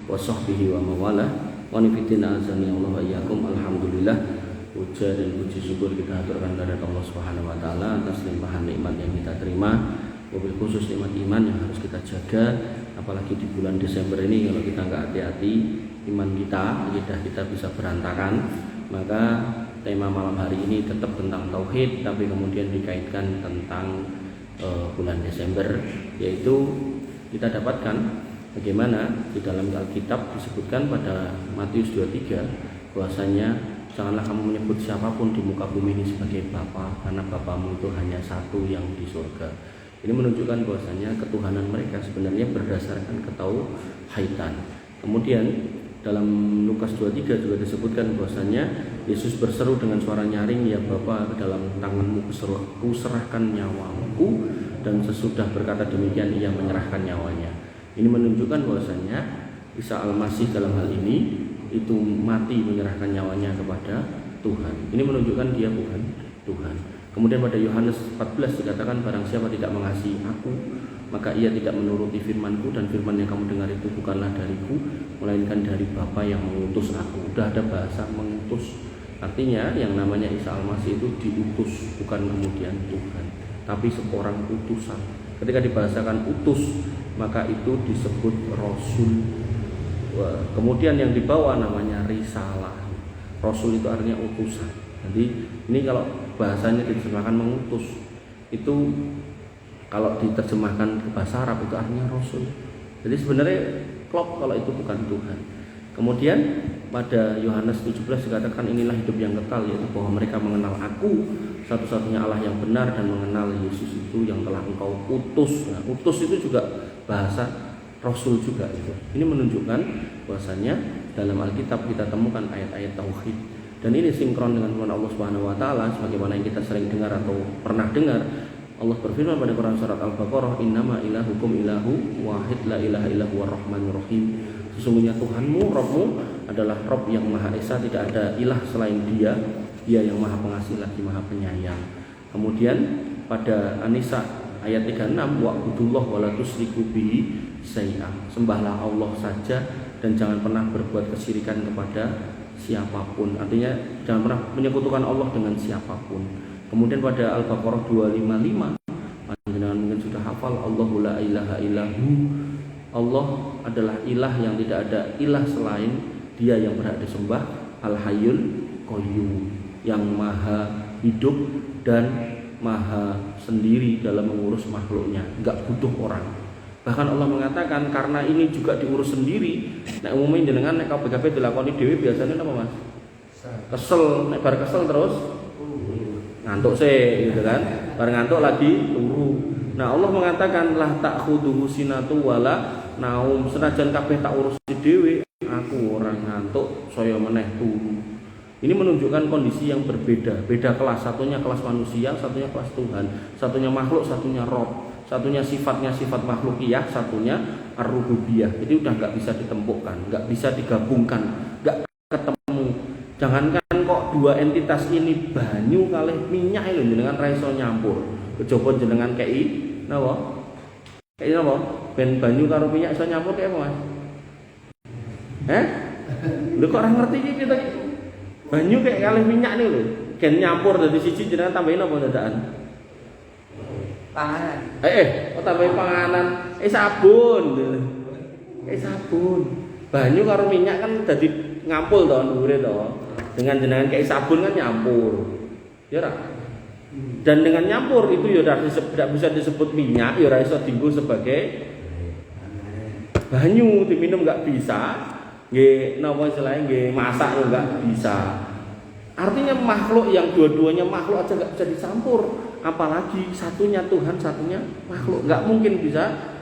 wa sahbihi wa mawalah wa nifitina azani Allah wa iyyakum. Alhamdulillah, puja dan puji syukur kita aturkan kepada Allah Subhanahu wa taala atas limpahan nikmat yang kita terima, wabil khusus nikmat iman yang harus kita jaga, apalagi di bulan Desember ini. Kalau kita nggak hati-hati, iman kita, akidah kita bisa berantakan. Maka tema malam hari ini tetap tentang tauhid, tapi kemudian dikaitkan tentang bulan Desember, yaitu kita dapatkan bagaimana di dalam Alkitab disebutkan pada Matius 23 bahwasanya janganlah kamu menyebut siapapun di muka bumi ini sebagai Bapa, karena Bapamu itu hanya satu yang di surga. Ini menunjukkan bahwasanya ketuhanan mereka sebenarnya berdasarkan ketauhidan. Kemudian dalam Lukas 23 juga disebutkan bahwasanya Yesus berseru dengan suara nyaring, ya Bapa, ke dalam tanganmu kuserahkan nyawaku, dan sesudah berkata demikian ia menyerahkan nyawanya. Ini menunjukkan bahwasanya Isa Al-Masih dalam hal ini itu mati menyerahkan nyawanya kepada Tuhan. Ini menunjukkan dia bukan Tuhan. Kemudian pada Yohanes 14 dikatakan, barang siapa tidak mengasihi aku, maka ia tidak menuruti firmanku, dan firman yang kamu dengar itu bukanlah dariku, melainkan dari Bapa yang mengutus aku. Sudah ada bahasa mengutus. Artinya yang namanya Isa Al-Masih itu diutus, bukan kemudian Tuhan, tapi seorang utusan. Ketika dibahasakan utus, maka itu disebut rasul. Kemudian yang dibawa namanya risalah. Rasul itu artinya utusan. Jadi ini kalau bahasanya diterjemahkan mengutus, itu kalau diterjemahkan ke bahasa Arab itu artinya rasul. Jadi sebenarnya klop kalau itu bukan Tuhan. Kemudian pada Yohanes 17 dikatakan, inilah hidup yang kekal, yaitu bahwa mereka mengenal aku, satu-satunya Allah yang benar, dan mengenal Yesus itu yang telah engkau utus. Nah, utus itu juga bahasa rasul juga itu. Ini menunjukkan bahwasanya dalam Alkitab kita temukan ayat-ayat tauhid, dan ini sinkron dengan firman Allah Subhanahu wa taala sebagaimana yang kita sering dengar atau pernah dengar. Allah berfirman pada Quran surat Al-Baqarah, innama ilahukum ilahu wahid la ilaha illahu ar-rahmanur rahim. Sesungguhnya Tuhanmu, Rabbmu adalah Rabb yang Maha Esa, tidak ada ilah selain Dia. Dia yang Maha Pengasih lagi Maha Penyayang. Kemudian pada An-Nisa ayat 36, wa'budullah wa la tusyriku bihi syai'an. Sembahlah Allah saja dan jangan pernah berbuat kesyirikan kepada siapapun. Artinya jangan pernah menyekutukan Allah dengan siapapun. Kemudian pada Al-Baqarah 255, panjenengan mungkin sudah hafal, Allahu la ilaha illahu. Allah adalah ilah yang tidak ada ilah selain Dia yang berhak disembah, Al-Hayyul Qayyum, yang maha hidup dan maha sendiri dalam mengurus makhluknya, enggak butuh orang. Bahkan Allah mengatakan karena ini juga diurus sendiri. Nek umumnya jenengan nek KBKP dilakoni dhewe biasanya apa Mas? Kesel, nek bar kesel terus ngantuk sih gitu kan. Bar ngantuk lagi turu. Nah, Allah mengatakan lah ta'khudhuhu sinatu wala naum, senajan kabeh tak urusi dhewe, aku orang ngantuk saya meneh turu. Ini menunjukkan kondisi yang berbeda, beda kelas. Satunya kelas manusia, satunya kelas Tuhan. Satunya makhluk, satunya Rob. Satunya sifatnya sifat makhlukiyah, satunya ar-rububiyah. Jadi udah nggak bisa ditempukkan, nggak bisa digabungkan, nggak ketemu. Jangankan kok dua entitas ini banyu kalih minyak lho jenengan ra iso nyampur. Kejaba jenengan kei napa? Kei napa? Ben banyu karo minyak iso nyampur kaya apa, Mas? Lho kok ora ngerti iki kita iki? Banyu kayak kalih minyak nih lho. Gen nyampur dadi siji jenengan tambahin apa dadakan? Panganan. Kok tambahin panganan? Sabun. Sabun. Banyu karo minyak kan dadi ngampul to dhuwure to. Dengan jenengan kayak sabun kan nyampur. Ya ora? Dan dengan nyampur itu ya tidak bisa disebut minyak, ya ora iso dienggo sebagai banyu, diminum enggak bisa. Nggih napa istilahnya nggih masak enggak bisa. Artinya makhluk yang dua-duanya makhluk aja enggak bisa dicampur, apalagi satunya Tuhan, satunya makhluk. Enggak mungkin bisa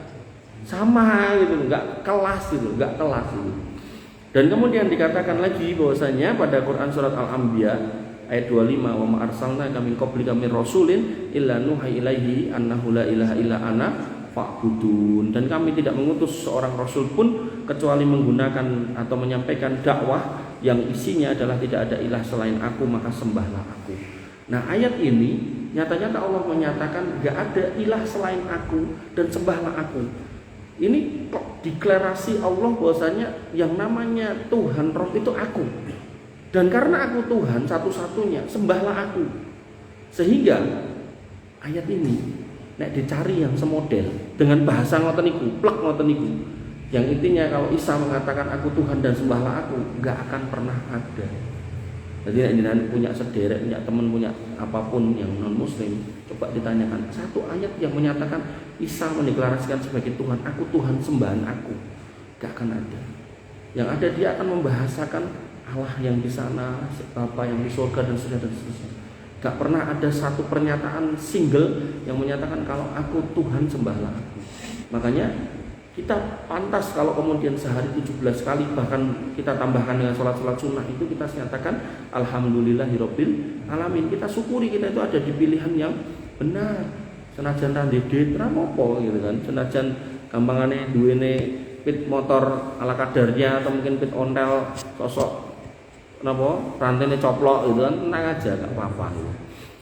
sama gitu, enggak kelas gitu, enggak kelas gitu. Dan kemudian dikatakan lagi bahwasanya pada Quran surat Al-Anbiya ayat 25, wa ma arsalnaka min qablika min rasulin illa nuha ilaihi annahu la ilaha illa ana fa'budun. Dan kami tidak mengutus seorang rasul pun kecuali menggunakan atau menyampaikan dakwah yang isinya adalah tidak ada ilah selain aku, maka sembahlah aku. Nah, ayat ini nyata-nyata Allah menyatakan enggak ada ilah selain aku dan sembahlah aku. Ini kok deklarasi Allah bahwasanya yang namanya Tuhan Rob itu aku. Dan karena aku Tuhan satu-satunya, sembahlah aku. Sehingga ayat ini nek dicari yang semodel dengan bahasa ngoten niku, plek ngoten niku. Yang intinya kalau Isa mengatakan aku Tuhan dan sembahlah aku, enggak akan pernah ada. Jadi nek punya sederek, punya teman, punya apapun yang non muslim, coba ditanyakan satu ayat yang menyatakan Isa mendeklarasikan sebagai Tuhan, aku Tuhan sembahan aku. Enggak akan ada. Yang ada dia akan membahasakan Allah yang di sana, apa yang di surga dan seterusnya. Gak pernah ada satu pernyataan single yang menyatakan kalau aku Tuhan sembahlah aku. Makanya kita pantas kalau kemudian sehari 17 kali bahkan kita tambahkan dengan sholat-sholat sunnah itu kita nyatakan alhamdulillahirabbil alamin. Kita syukuri kita itu ada di pilihan yang benar. Senajan randedit ramopo gitu kan. Senajan gampangane duwene pit motor ala kadarnya atau mungkin pit ontel sosok napa rantene coplok gitu kan, tenang aja gak apa-apa.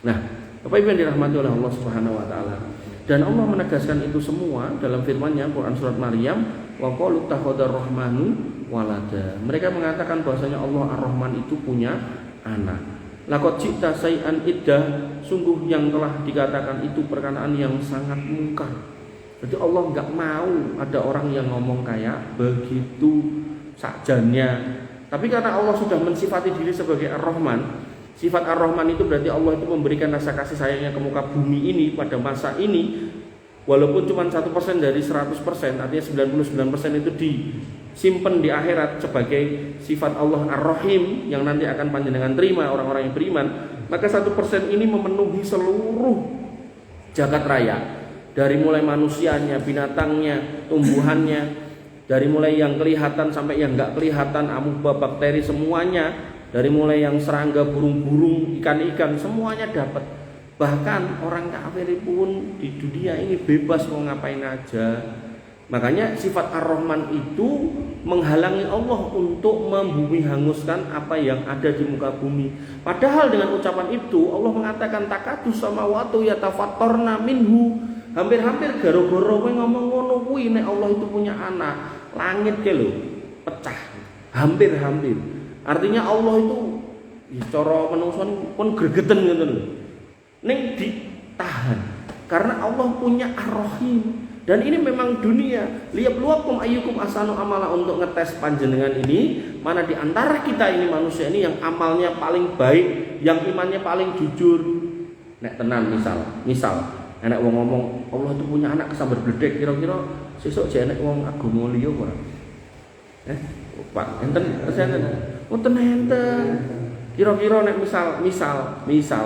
Nah, Bapak Ibu yang dirahmati oleh Allah Subhanahu wa taala. Dan Allah menegaskan itu semua dalam firman-Nya Quran surat Maryam, wa qalu takhadar rahmanu walada. Mereka mengatakan bahwasanya Allah Ar-Rahman itu punya anak. Laqad ji'ta say'an iddah, sungguh yang telah dikatakan itu perkataan yang sangat mungkar. Jadi Allah enggak mau ada orang yang ngomong kayak begitu sakjanya. Tapi karena Allah sudah mensifati diri sebagai Ar-Rahman, sifat Ar-Rahman itu berarti Allah itu memberikan rasa kasih sayangnya ke muka bumi ini pada masa ini, walaupun cuma 1% dari 100%, artinya 99% itu disimpan di akhirat sebagai sifat Allah Ar-Rahim yang nanti akan panjenengan terima orang-orang yang beriman. Maka 1% ini memenuhi seluruh jagat raya, dari mulai manusianya, binatangnya, tumbuhannya, dari mulai yang kelihatan sampai yang enggak kelihatan, amuba, bakteri, semuanya, dari mulai yang serangga, burung-burung, ikan-ikan, semuanya dapat. Bahkan orang kafir pun di dunia ini bebas mau ngapain aja. Makanya sifat Ar-Rahman itu menghalangi Allah untuk membumi hanguskan apa yang ada di muka bumi. Padahal dengan ucapan itu Allah mengatakan takadus samawati yatafattarna minhu. Hampir-hampir garo-garo kowe ngomong ngono kuwi nek Allah itu punya anak, langit ke lho pecah. Hampir-hampir. Artinya Allah itu ya cara menungso pun gregeten ngoten lho. Ning ditahan karena Allah punya Ar-Rahim. Dan ini memang dunia. Liyabluwakum ayyukum ahsanu amala, untuk ngetes panjenengan ini mana di antara kita ini manusia ini yang amalnya paling baik, yang imannya paling jujur. Nek tenan misal enak wong ngomong Allah itu punya anak kesambar bledek, kira-kira sesuk jek enak wong agama liya ora? Pak, enten enten. Kira-kira nek misal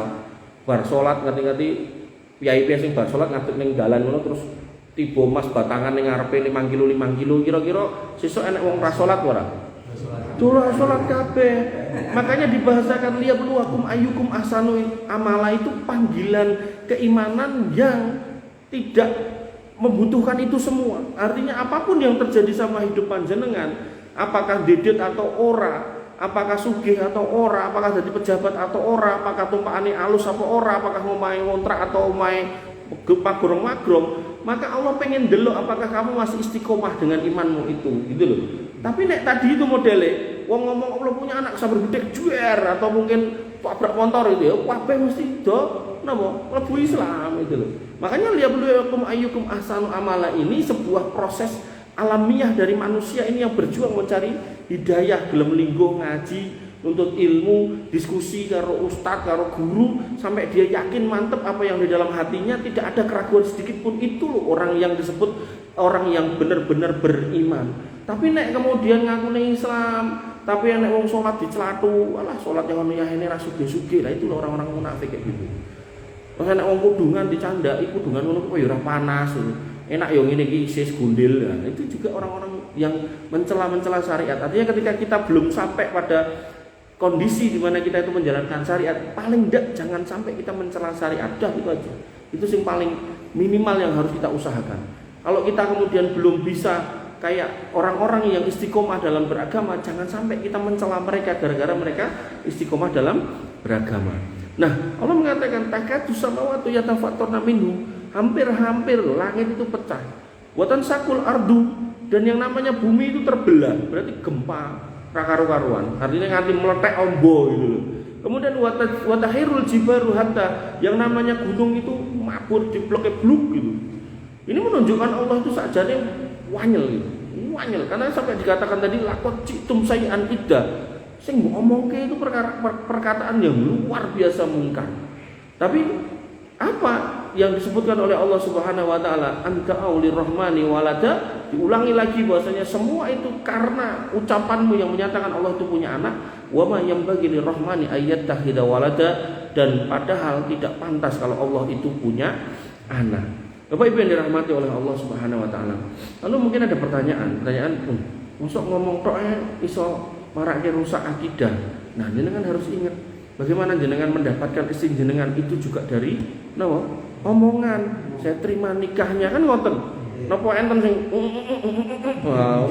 bar salat ngerti-ngerti piye-piye sing bar salat ngadeg ning dalan ngono terus tiba mas batangan ning ngarepe 5 kilo, kira-kira sesuk enak wong ra salat ora? Doa salat kabeh. Makanya dibahasakan liyabluwakum ayyukum ahsanu amala, itu panggilan keimanan yang tidak membutuhkan itu semua. Artinya apapun yang terjadi sama hidup panjenengan, apakah dedet atau ora, apakah sugih atau ora, apakah jadi pejabat atau ora, apakah tumpakane alus apa ora, apakah omahe ngontrak atau omahe pagrong-magrong, maka Allah pengen delok apakah kamu masih istiqomah dengan imanmu itu, gitu loh. Tapi nek tadi itu modele wong ngomong Allah punya anak sabar gede juer atau mungkin pabrak motor itu ya, kabeh mesti do napa mlebu Islam itu loh. Makanya liyabluwakum ayyukum ahsanu amala ini sebuah proses alamiah dari manusia ini yang berjuang mencari hidayah, gelem linggo ngaji, nuntut ilmu, diskusi karo ustadz, karo guru, sampai dia yakin mantep apa yang di dalam hatinya, tidak ada keraguan sedikit pun. Itu loh orang yang disebut orang yang benar-benar beriman. Tapi nek kemudian ngakune Islam, tapi nek wong salat dicelatu, alah salat yang ono yahene ra sugih-sugih. Lah itu loh orang-orang munafik kayak gitu. Terus nek wong kudungan dicandaki, kudungan ngono kok ya ora panas. Enak yo ngene iki sis gundil. Nah, itu juga orang-orang yang mencela-mencela syariat. Artinya ketika kita belum sampai pada kondisi di mana kita itu menjalankan syariat, paling tidak jangan sampai kita mencela syariat. Dah itu aja. Itu yang paling minimal yang harus kita usahakan. Kalau kita kemudian belum bisa kayak orang-orang yang istiqomah dalam beragama, jangan sampai kita mencela mereka gara-gara mereka istiqomah dalam beragama. Nah, Allah mengatakan takadus samawati yatafattarna minhu, hampir-hampir langit itu pecah. Buatan sakul ardu, dan yang namanya bumi itu terbelah, berarti gempa karu-karuan, artinya nganti meletek ombo gitu loh. Kemudian watahirul jibaru hatta, yang namanya gunung itu mabur diblek-bluk gitu. Ini menunjukkan Allah itu sajane wanyel gitu. Wanyel karena sampai dikatakan tadi lakot citum sayan iddah. Sing mbok omongke itu perkataan yang luar biasa mungkar. Tapi apa yang disebutkan oleh Allah Subhanahu wa taala, anta aulir rahmani walada, diulangi lagi bahwasanya semua itu karena ucapanmu yang menyatakan Allah itu punya anak, wa ma yambaghi lirrahmani ayyattakhidha walada, dan padahal tidak pantas kalau Allah itu punya anak. Bapak Ibu yang dirahmati oleh Allah Subhanahu wa taala. Lalu mungkin ada pertanyaan, mosok ngomong tok iso marake rusak akidah. Nah, jenengan harus ingat bagaimana jenengan mendapatkan istri jenengan itu juga dari omongan. Saya terima nikahnya kan ngoten. Napa enten sing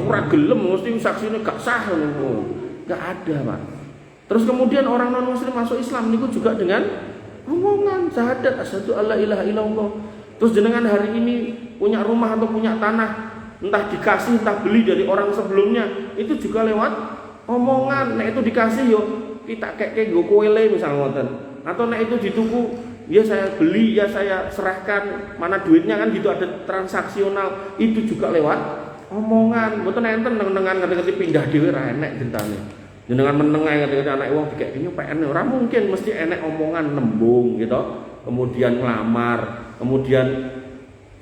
ora gelem mesti saksine gak sah ngono. Gak ada, Pak. Terus kemudian orang non muslim masuk Islam niku juga dengan omongan syahadat asyhadu alla ilaha illallah. Terus jenengan hari ini punya rumah atau punya tanah, entah dikasih entah beli dari orang sebelumnya, itu juga lewat omongan. Nek itu dikasih yo kita kayak nggo koele misal ngoten. Atau nek itu dituku, ya saya beli, ya saya serahkan, mana duitnya kan gitu, ada transaksional, itu juga lewat omongan. Mboten enten neng-nengan ngerti-ngerti pindah dhewe ra enek dentane. Jenengan meneng ae ngerti-ngerti anak wong dikek dene PN ora mungkin, mesti enek omongan nembung gitu. Kemudian ngelamar, kemudian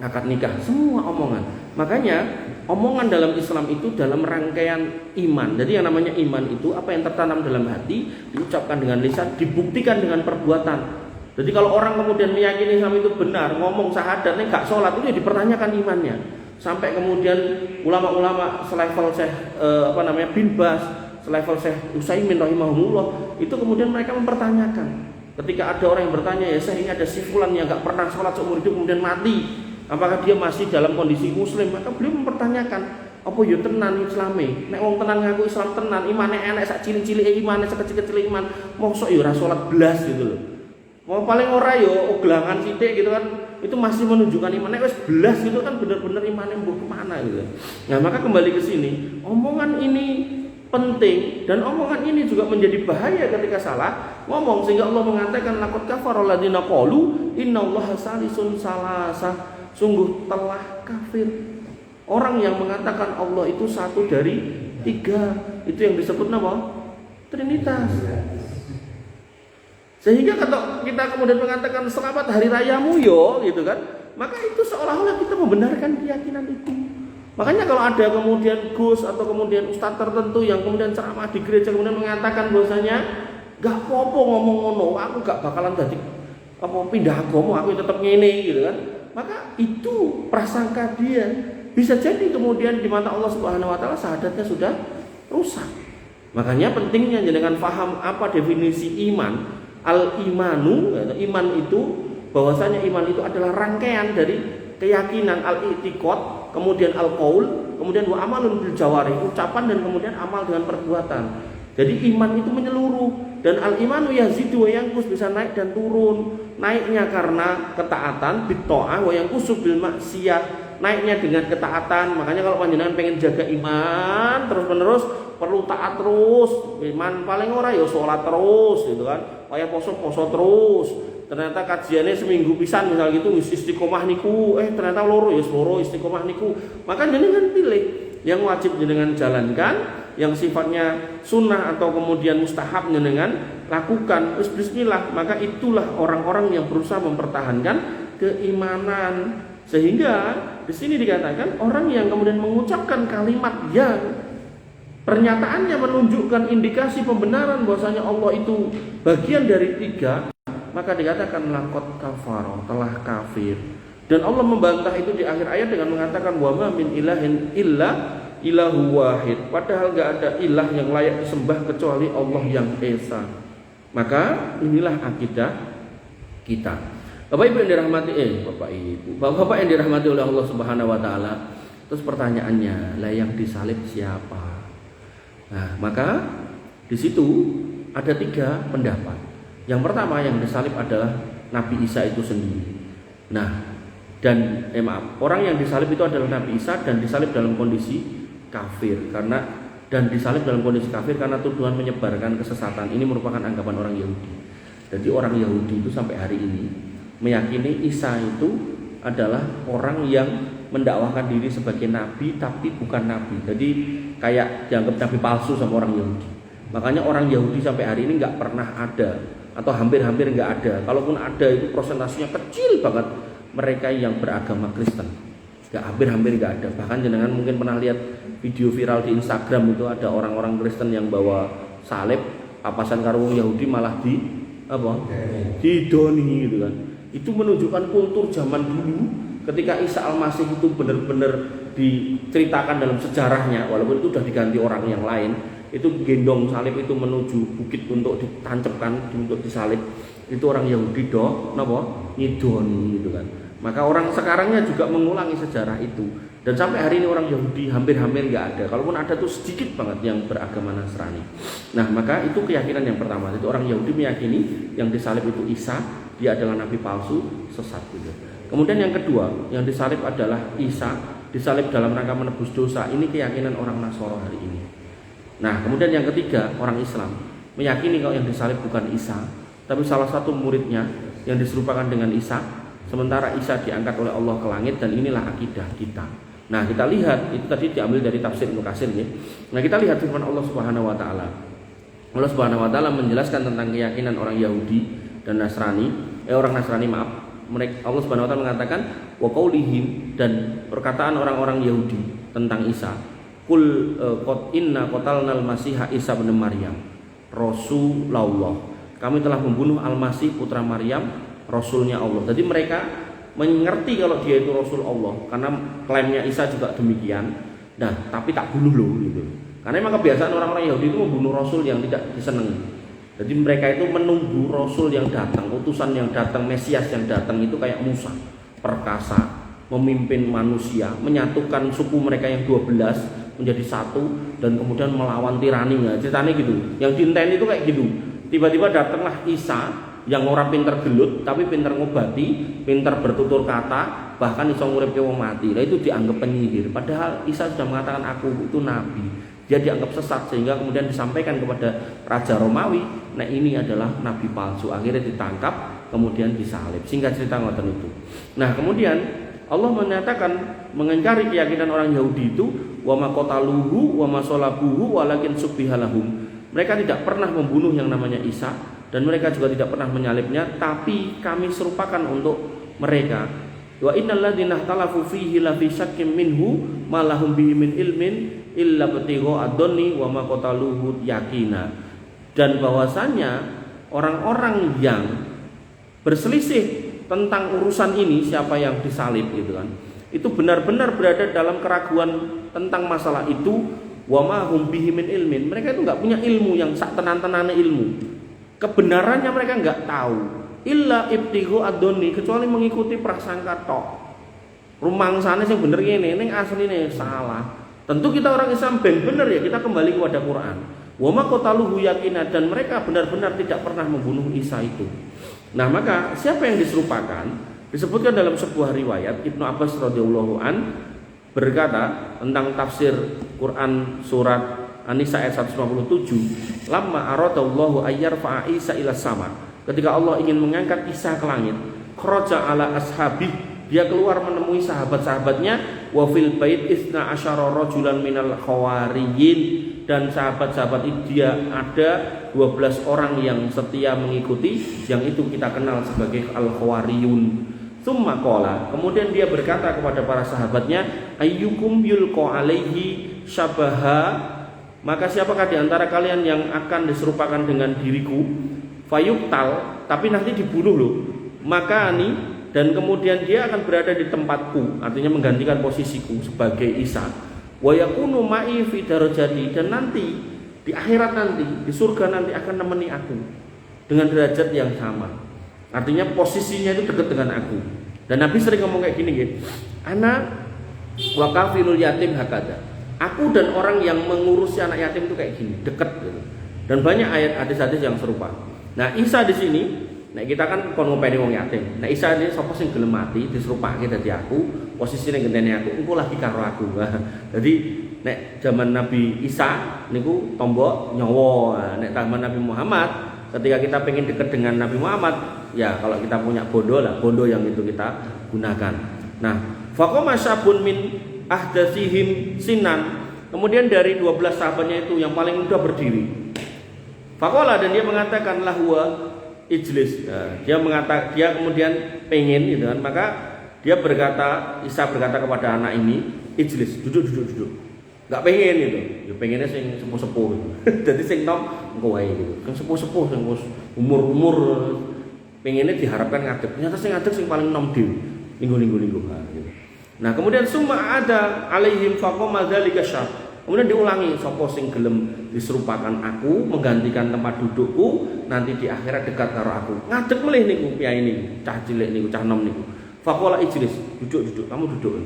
akad nikah, semua omongan. Makanya omongan dalam Islam itu dalam rangkaian iman. Jadi yang namanya iman itu apa yang tertanam dalam hati, diucapkan dengan lisan, dibuktikan dengan perbuatan. Jadi kalau orang kemudian meyakini Islam itu benar, ngomong syahadatnya gak sholat, itu ya dipertanyakan imannya. Sampai kemudian ulama-ulama selevel Syekh bin Bas, selevel Syekh Utsaimin rahimahumullah, itu kemudian mereka mempertanyakan. Ketika ada orang yang bertanya, ya Syekh, ini ada si fulan yang gak pernah sholat seumur hidup kemudian mati, apakah dia masih dalam kondisi muslim? Maka beliau mempertanyakan, apa yo tenan Islame? Nek wong tenan ngaku Islam tenan, imane enek sak cilik-cilike imane, sak kecil-kecil iman, mosok yo ora salat blas gitu loh. Mau paling ora yo oglangan sithik gitu kan, itu masih menunjukkan iman. Nek wis blas gitu kan bener-bener imane mbuh kemana gitu. Nah, maka kembali ke sini, omongan ini penting dan omongan ini juga menjadi bahaya ketika salah ngomong, sehingga Allah mengatakan laqad kafara alladziina qalu innallaha salisun salasah. Sungguh telah kafir orang yang mengatakan Allah itu satu dari tiga. Itu yang disebut nama Trinitas. Sehingga kalau kita kemudian mengatakan selamat hari rayamu yo gitu kan, maka itu seolah-olah kita membenarkan keyakinan itu. Makanya kalau ada kemudian Gus atau kemudian ustadz tertentu yang kemudian ceramah di gereja kemudian mengatakan bahwasanya gak apa-apa ngomong ngono, aku gak bakalan jadi pindah agama, aku tetap ngene gitu kan. Maka itu prasangka dia. Bisa jadi kemudian di mata Allah Subhanahu wa taala syahadatnya sudah rusak. Makanya pentingnya jangan paham apa definisi iman. Al-imanu, iman itu bahwasanya iman itu adalah rangkaian dari keyakinan, al-i'tiqad, kemudian al-qaul, kemudian wa amalun bil jawari, ucapan dan kemudian amal dengan perbuatan. Jadi iman itu menyeluruh, dan al-imanu yazidu wa yanqus, bisa naik dan turun. Naiknya karena ketaatan bitta'ah, wa yanqusu bil maksiyah, naiknya dengan ketaatan. Makanya kalau panjenengan pengen jaga iman terus-menerus, perlu taat terus. Iman paling ora ya sholat terus gitu kan. Kaya poso-poso terus. Ternyata kajiannya seminggu pisan misal gitu, istiqomah niku, ternyata loro ya loro istiqomah niku. Maka jenengan pilih yang wajib jenengan jalankan, yang sifatnya sunnah atau kemudian mustahab jenengan lakukan. Terus bismillah, maka itulah orang-orang yang berusaha mempertahankan keimanan. Sehingga di sini dikatakan orang yang kemudian mengucapkan kalimat yang pernyataannya menunjukkan indikasi pembenaran bahwasanya Allah itu bagian dari tiga, maka dikatakan laqad kafara, telah kafir. Dan Allah membantah itu di akhir ayat dengan mengatakan wa ma min ilahin illa ilahu wahid. Padahal enggak ada ilah yang layak disembah kecuali Allah yang esa. Maka inilah akidah kita. Bapak Ibu yang dirahmati Bapak yang dirahmati oleh Allah Subhanahu wa taala. Terus pertanyaannya, lah yang disalib siapa? Nah, maka di situ ada tiga pendapat. Yang pertama yang disalib adalah Nabi Isa itu sendiri. Nah, Dan orang yang disalib itu adalah Nabi Isa dan disalib dalam kondisi kafir karena tuduhan menyebarkan kesesatan. Ini merupakan anggapan orang Yahudi. Jadi orang Yahudi itu sampai hari ini meyakini Isa itu adalah orang yang mendakwahkan diri sebagai nabi tapi bukan nabi. Jadi kayak dianggap nabi palsu sama orang Yahudi. Makanya orang Yahudi sampai hari ini nggak pernah ada atau hampir-hampir nggak ada. Kalaupun ada itu prosentasenya kecil banget mereka yang beragama Kristen. Hampir nggak ada. Bahkan jenengan mungkin pernah lihat video viral di Instagram itu ada orang-orang Kristen yang bawa salib, papasan karo Yahudi malah didoni gitu kan. Itu menunjukkan kultur zaman dulu ketika Isa Al-Masih itu benar-benar diceritakan dalam sejarahnya, walaupun itu sudah diganti orang yang lain. Itu gendong salib itu menuju bukit untuk ditancapkan, untuk disalib. Itu orang Yahudi ngidoni gitu kan. Maka orang sekarangnya juga mengulangi sejarah itu. Dan sampai hari ini orang Yahudi hampir-hampir nggak ada. Kalaupun ada tuh sedikit banget yang beragama Nasrani. Nah, maka itu keyakinan yang pertama. Itu orang Yahudi meyakini yang disalib itu Isa, dia adalah nabi palsu, sesat gitu. Kemudian yang kedua, yang disalib adalah Isa, disalib dalam rangka menebus dosa. Ini keyakinan orang Nasoro hari ini. Nah, kemudian yang ketiga, orang Islam meyakini kalau yang disalib bukan Isa, tapi salah satu muridnya yang diserupakan dengan Isa. Sementara Isa diangkat oleh Allah ke langit dan inilah akidah kita. Nah, kita lihat itu tadi diambil dari tafsir Ibnu Katsir ya. Nah, kita lihat firman Allah Subhanahu wa taala. Allah Subhanahu wa taala menjelaskan tentang keyakinan orang Yahudi dan orang Nasrani. Allah Subhanahu wa taala mengatakan wa qaulihim, dan perkataan orang-orang Yahudi tentang Isa. Qul inna qatalnal masiha Isa bin Maryam Rasulullah. Kami telah membunuh Al-Masih putra Maryam, Rasulnya Allah. Jadi mereka mengerti kalau dia itu Rasul Allah karena klaimnya Isa juga demikian. Nah, tapi tak bunuh loh gitu. Karena memang kebiasaan orang-orang Yahudi itu membunuh Rasul yang tidak disenangi. Jadi mereka itu menunggu Rasul yang datang, utusan yang datang, Mesias yang datang itu kayak Musa, perkasa, memimpin manusia, menyatukan suku mereka yang 12 menjadi satu dan kemudian melawan tirani. Nah, ceritanya gitu. Yang diinten itu kayak gitu. Tiba-tiba datanglah Isa yang orang pinter gelut tapi pinter ngobati, pinter bertutur kata, bahkan iso nguripke wong mati. Nah, itu dianggap penyihir. Padahal Isa sudah mengatakan aku itu nabi. Dia dianggap sesat sehingga kemudian disampaikan kepada Raja Romawi. Nah, ini adalah nabi palsu. Akhirnya ditangkap, kemudian disalib. Singkat cerita ngoten itu. Nah, kemudian Allah menyatakan mengingkari keyakinan orang Yahudi itu, wa ma qataluhu wa ma salabuhu walakin subbihalahum. Mereka tidak pernah membunuh yang namanya Isa dan mereka juga tidak pernah menyalibnya, tapi kami serupakan untuk mereka. Wa innal ladzina ikhtalafu fihi la fi syakkin minhu ma lahum bihi min ilmin illa batigha adonni wa ma qataluhu yaqina. Dan bahwasanya orang-orang yang berselisih tentang urusan ini, siapa yang disalib gitu kan, itu benar-benar berada dalam keraguan tentang masalah itu. Wa ma hum bihi min ilmin. Mereka itu enggak punya ilmu yang sak tenan-tenane ilmu. Kebenarannya mereka enggak tahu. Illa ibtighu adoni, kecuali mengikuti prasangka tok. Rumangsane sing bener ngene, ning asline salah. Tentu kita orang Islam ben bener ya, kita kembali kepada Quran. Wa ma qataluhu yaqina, dan mereka benar-benar tidak pernah membunuh Isa itu. Nah, maka siapa yang diserupakan? Disebutkan dalam sebuah riwayat Ibnu Abbas radhiyallahu an berkata tentang tafsir Quran surat An-Nisa ayat 157, lamma aradallahu ayyarfa'a Isa ila sama. Ketika Allah ingin mengangkat Isa ke langit, kharaja ala ashabi, dia keluar menemui sahabat-sahabatnya, wa fil bait isna asyara rajulan minal khawariyin, dan sahabat-sahabat itu dia ada 12 orang yang setia mengikuti, yang itu kita kenal sebagai al-khawariyun. Tsumma qala, kemudian dia berkata kepada para sahabatnya, ayyukum yulqa alaihi syabaha, maka siapakah di antara kalian yang akan diserupakan dengan diriku, fayuktal, tapi nanti dibunuh loh, maka ini, dan kemudian dia akan berada di tempatku, artinya menggantikan posisiku sebagai Isa, wa yakunu ma'i fi darajati, dan nanti di akhirat nanti, di surga nanti akan nemeni aku dengan derajat yang sama. Artinya posisinya itu dekat dengan aku. Dan Nabi sering ngomong kayak gini gitu. Ana wa kafilul yatim hakada. Aku dan orang yang mengurusi anak yatim itu kayak gini, dekat gitu. Dan banyak ayat hadis-hadis yang serupa. Nah, Isa di sini Nek kita kan kon ngopeni wong yatim. Nek Isa ini sapa sing gelem mati diserupake dadi aku, posisine ngenteni aku, engko lagi karo aku. Jadi nek zaman Nabi Isa niku tombok nyawa. Nek zaman Nabi Muhammad ketika kita pengen dekat dengan Nabi Muhammad, ya kalau kita punya bondo lah, bondo yang itu kita gunakan. Nah, faqama syabun min ahdatsihim sinan. Kemudian dari 12 sahabatnya itu yang paling muda berdiri. Faqala, dan dia mengatakan lahwa ijlis. Dia kemudian pengen gitu kan, maka dia berkata, Isa berkata kepada anak ini, ijlis, duduk. Enggak pengen gitu. Ya pengennya sing sepuh-sepuh gitu. Jadi sing nom engko wae gitu. Sing sepuh-sepuh sing umur-umur pengennya diharapkan ngadeg. Ternyata sing ngadeg sing paling nom dhewe. Linggo gitu. Nah, kemudian summa ada alaihim faqama dzalika syab. Kemudian diulangi, sapa sing gelem diserupakan aku, menggantikan tempat dudukku, nanti di akhirat dekat karo aku. Ngadeg melih niku piyai niku, cah cilik niku, cah nom niku. Faqala ijlis, duduk, kamu duduk.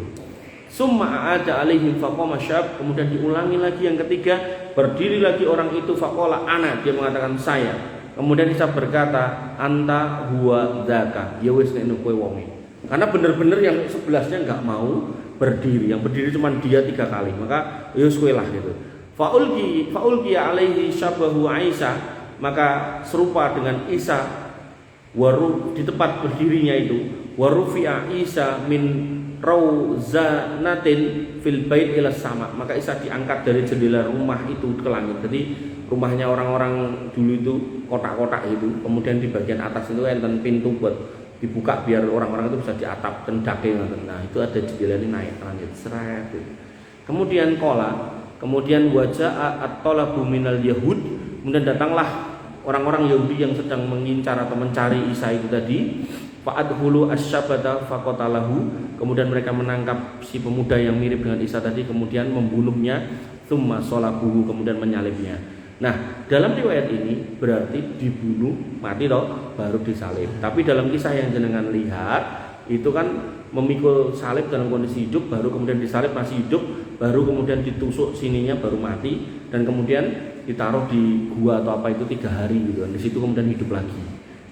Summa ada alaihim faqama syab. Kemudian diulangi lagi yang ketiga, berdiri lagi orang itu, faqala ana, dia mengatakan saya. Kemudian Isa berkata, anta huwa dzaka, ya wis nek kowe wonge. Karena benar-benar yang 11-nya enggak mau berdiri, yang berdiri cuma dia 3 kali, maka ya wis kowe lah gitu. Faulki alaihi syabahu Isa, maka serupa dengan Isa di tempat berdirinya itu, warufi'a Isa min rauzanatin fil bait ila sama, maka Isa diangkat dari jendela rumah itu ke langit. Jadi rumahnya orang-orang dulu itu kotak-kotak itu, kemudian di bagian atas itu enten pintu buat dibuka biar orang-orang itu bisa di atap tendake. Nah, itu ada jendela ini naik ke langit seret gitu. Kemudian wajah at-talabu minal yahud, kemudian datanglah orang-orang Yahudi yang sedang mengincar atau mencari Isa itu tadi. Fa'adhulu asyabata faqatalahu, kemudian mereka menangkap si pemuda yang mirip dengan Isa tadi, kemudian membunuhnya, tsumma shalabuhu, kemudian menyalibnya. Nah, dalam riwayat ini berarti dibunuh mati toh baru disalib. Tapi dalam kisah yang jenengan lihat itu kan memikul salib dalam kondisi hidup, baru kemudian disalib masih hidup, baru kemudian ditusuk sininya baru mati, dan kemudian ditaruh di gua atau apa itu 3 hari gitu kan. Di situ kemudian hidup lagi.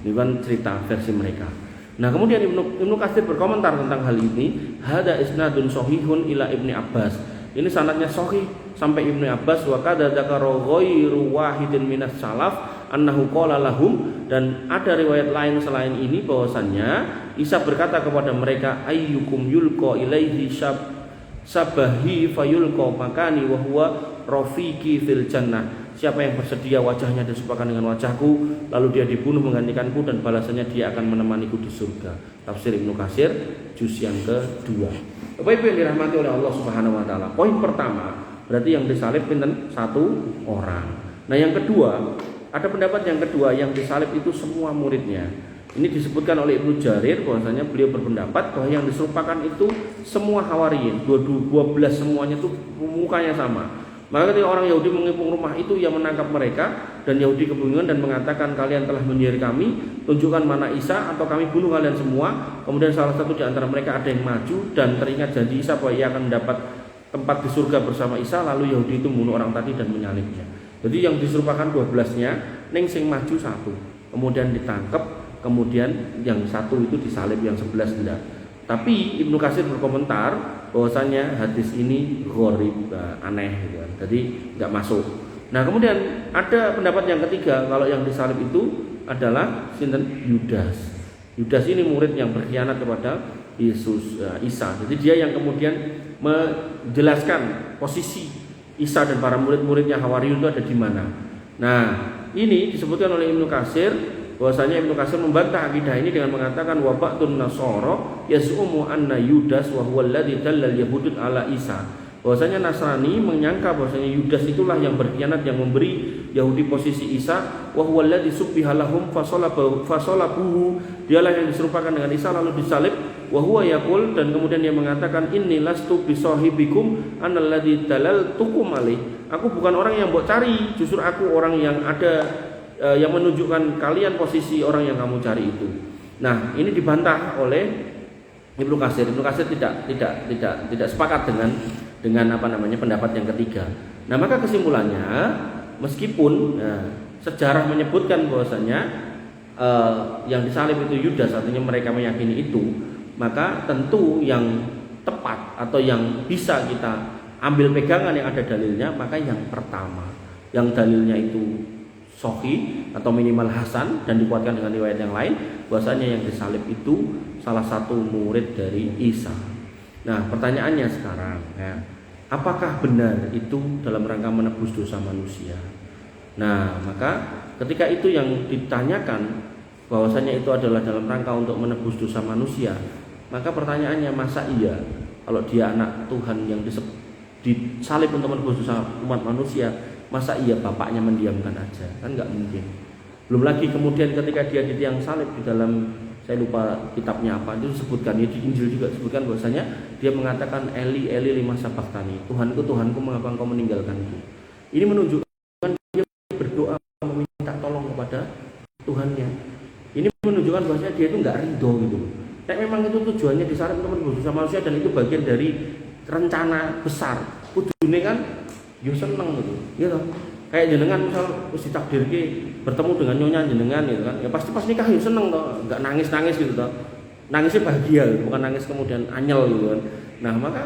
Ini kan cerita versi mereka. Nah, kemudian Ibnu Katsir berkomentar tentang hal ini, hada isnadun sahihun ila Ibni Abbas. Ini sanadnya sahih sampai Ibnu Abbas, wa kadza dzakara ghairu wahidin minas salaf annahu qala lahum, dan ada riwayat lain selain ini bahwasannya Isa berkata kepada mereka, ayyukum yulqa ilaihi sabahi fayulqa makani wa huwa rafiqi fil jannah. Siapa yang bersedia wajahnya diserupakan dengan wajahku, lalu dia dibunuh menggantikanku, dan balasannya dia akan menemaniku di surga. Tafsir Ibnu Katsir juz yang kedua. Bapak Ibu yang dirahmati oleh Allah Subhanahu wa taala. Poin pertama, berarti yang disalib pinten? 1 orang. Nah, yang kedua, ada pendapat yang kedua, yang disalib itu semua muridnya. Ini disebutkan oleh Ibnu Jarir bahwasanya beliau berpendapat bahwa yang diserupakan itu semua hawariyin, 12 semuanya itu mukanya sama. Maka ketika orang Yahudi mengepung rumah itu, yang menangkap mereka, dan Yahudi kebingungan dan mengatakan, kalian telah menyihir kami, tunjukkan mana Isa atau kami bunuh kalian semua. Kemudian salah satu di antara mereka ada yang maju dan teringat janji Isa bahwa ia akan mendapat tempat di surga bersama Isa. Lalu Yahudi itu membunuh orang tadi dan menyalibnya. Jadi yang diserupakan 12-nya, ning sing maju 1, kemudian ditangkap, kemudian yang 1 itu disalib, yang 11 tidak. Tapi Ibnu Katsir berkomentar bahwasanya hadis ini gharib, aneh gitu kan. Jadi enggak masuk. Nah, kemudian ada pendapat yang ketiga, kalau yang disalib itu adalah sinten? Yudas. Yudas ini murid yang berkhianat kepada Yesus, Isa. Jadi dia yang kemudian menjelaskan posisi Isa dan para murid-muridnya Hawariyun itu ada di mana. Nah, ini disebutkan oleh Ibnu Katsir bahwasanya Ibnu Katsir membantah akidah ini dengan mengatakan wa ba'dun nasara yaz'umu anna Yudas wa huwa alladhi dallal yahudun ala Isa. Bahwasanya Nasrani menyangka bahwasanya Yudas itulah yang berkhianat, yang memberi Yahudi posisi Isa, wa huwa alladhi subbiha lahum fasalabuhu, dialah yang diserupakan dengan Isa lalu disalib, wa huwa yaqul, dan kemudian dia mengatakan inni lastu bisahibikum analladzi dalaltukum alaih. Aku bukan orang yang mbok cari, justru aku orang yang ada yang menunjukkan kalian posisi orang yang kamu cari itu. Nah, ini dibantah oleh Ibnu Katsir. Ibnu Katsir tidak sepakat dengan pendapat yang ketiga. Nah, maka kesimpulannya, meskipun sejarah menyebutkan bahwasanya yang disalib itu Yudas, artinya mereka meyakini itu, maka tentu yang tepat atau yang bisa kita ambil pegangan yang ada dalilnya, maka yang pertama, yang dalilnya itu sahih atau minimal hasan dan dikuatkan dengan riwayat yang lain, bahwasanya yang disalib itu salah satu murid dari Isa. Nah, pertanyaannya sekarang, ya, apakah benar itu dalam rangka menebus dosa manusia? Nah, maka ketika itu yang ditanyakan, bahwasanya itu adalah dalam rangka untuk menebus dosa manusia, maka pertanyaannya, masa iya kalau dia anak Tuhan yang disalib untuk menebus dosa umat manusia, masa iya bapaknya mendiamkan aja? Kan nggak mungkin. Belum lagi kemudian ketika dia di tiang salib, di dalam, saya lupa kitabnya apa, itu disebutkan, ya di Injil juga disebutkan bahwasanya dia mengatakan Eli Eli lima sabachthani, Tuhanku Tuhanku mengapa engkau meninggalkanku. Ini menunjukkan dia berdoa meminta tolong kepada Tuhannya. Ini menunjukkan bahwasanya dia itu nggak ridho gitu. Nek memang itu tujuannya disalib untuk menebus dosa manusia dan itu bagian dari rencana besar, kudune kan yo seneng gitu. Ya toh. Kayak jenengan misal wis ditakdirke bertemu dengan nyonya jenengan gitu kan. Ya pasti pas nikah yo seneng toh, enggak nangis-nangis gitu toh. Nangisnya bahagia gitu, bukan nangis kemudian anyel gitu kan. Nah, maka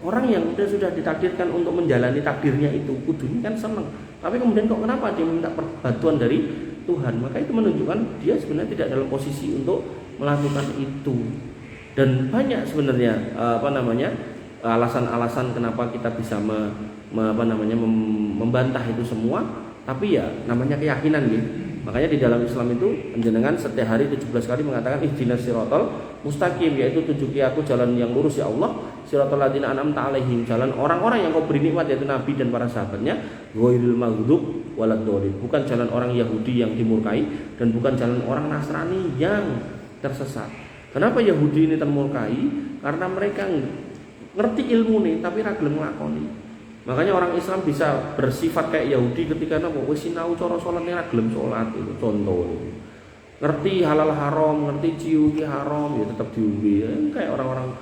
orang yang sudah ditakdirkan untuk menjalani takdirnya itu kudune kan seneng. Tapi kemudian kok kenapa dia minta bantuan dari Tuhan? Maka itu menunjukkan dia sebenarnya tidak dalam posisi untuk melakukan itu. Dan banyak sebenarnya alasan-alasan kenapa kita bisa membantah itu semua, tapi ya namanya keyakinan gitu. Makanya di dalam Islam itu panjenengan setiap hari 17 kali mengatakan ihdinas siratal mustaqim, yaitu tunjuki aku jalan yang lurus ya Allah, siratal ladzina an'amta alaihim, jalan orang-orang yang kau beri nikmat, yaitu Nabi dan para sahabatnya, ghairil maghdub waladdallin, bukan jalan orang Yahudi yang dimurkai dan bukan jalan orang Nasrani yang tersesat. Kenapa Yahudi ini termurkai? Karena mereka ngerti ilmu nih tapi ra gelem nglakoni. Makanya orang Islam bisa bersifat kayak Yahudi ketika wis sinau cara salat ora gelem salat, itu contoh. Ngerti halal haram, ngerti ciu ki haram, ya tetap diombe, kayak orang-orang